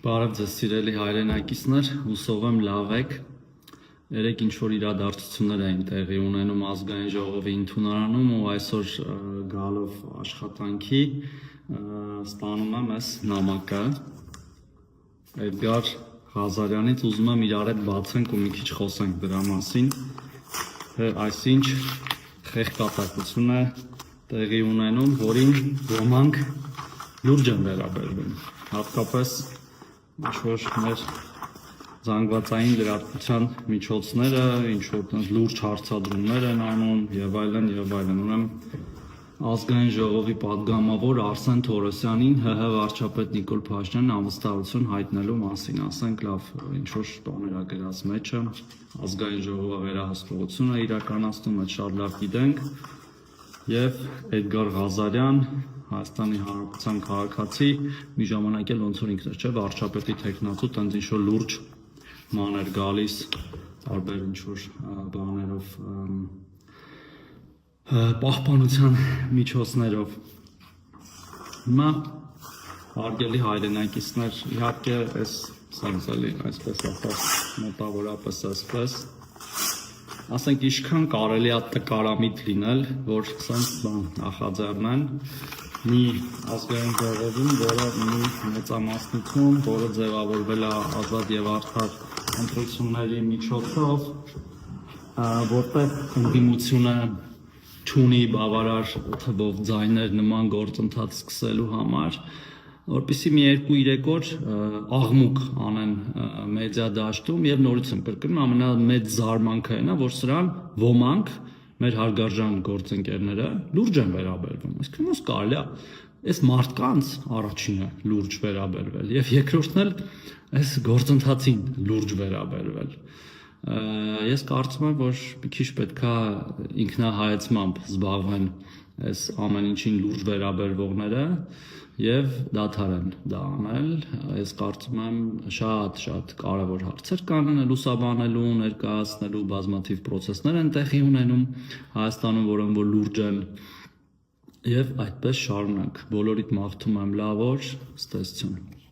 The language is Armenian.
Բարև ձեզ սիրելի հայրենակիցներ, հուսով եմ լավ եք։ Երեք ինչ-որ իրադարձություններ էին տեղի ունենում ազգային ժողովի ընդունարանում ու այսօր գալով աշխատանքի ստանում եմ այս նամակը Էդգար Ղազարյանից, ուզում եմ իրար հետ բացենք ու մի քիչ խոսենք դրա մասին, այսինչ խեղճատակություն է տեղի ունենում, որին ոմանք լուրջ են վերաբերվում, հատկապես ինչ-որ մեր զանգվածային լրատվության միջոցները, ինչ-որ լուրջ հարցադրումներ են անում և այլն, ուրեմն ազգային ժողովի պատգամավոր Արսեն Թորոսյանին ՀՀ վարչապետ Նիկոլ Փաշինյանն անվստահություն հայտնելու մասին, ասենք լավ, ինչ-որ տոներ ա գրած մեջը, ազգային ժողովը վերահսկողություն է իրականացնում, այդ շատ լավ գիտենք, և Էդգար Ղազարյան, Հայաստանի Հանրապետության քաղաքացի, մի ժամանակ էլ ոնց որ ինքն էր, չէ, վարչապետի թեկնածու, տենց ինչ-որ լուրջ մանր գալիս, տարբեր ինչ-որ բաներով, պահպանության միջոցներով։ Հիմա հարգելի հայրենակիցներ, իհարկե այս սենց էլի, այսպես ասած, մոտավորապես այսպես, ասենք ինչքան կարելի է տկարամիտ լինել, որ սենց բան նախաձեռնեն մի ազգային ժողովում, որը մի մեծամասնություն, որը ձևավորվել է ազատ և արդար ընտրությունների միջոցով, որտեղ ընդդիմությունը չունի բավարար թվով ձայներ նման գործընթաց սկսելու համար, որպեսզի մի 2-3 օր աղմուկ անեն մեդիա դաշտում և նորից եմ կրկնում, ամենամեծ զարմանքը այն է, որ սրան ոմանք մեր հարգարժան գործընկերները լուրջ են վերաբերվում, այսինքն ոնց կարելի է այս մարդկանց առաջինը լուրջ վերաբերվել և երկրորդն էլ այս գործընթացին լուրջ վերաբերվել։ Ես կարծում եմ, որ մի քիչ պետք է ինքնահայեցմամբ զբաղվեն այս ամեն ինչին լուրջ վերաբերվողները և դադարեն դա անել, ես կարծում եմ շատ կարևոր հարցեր կան լուսաբանելու, ներկայացնելու, բազմաթիվ պրոցեսներ են տեղի ունենում Հայաստանում, որ լուրջ են և այդպես շարունակ, բոլորիդ մաղթում եմ լավ օր, ցտեսություն։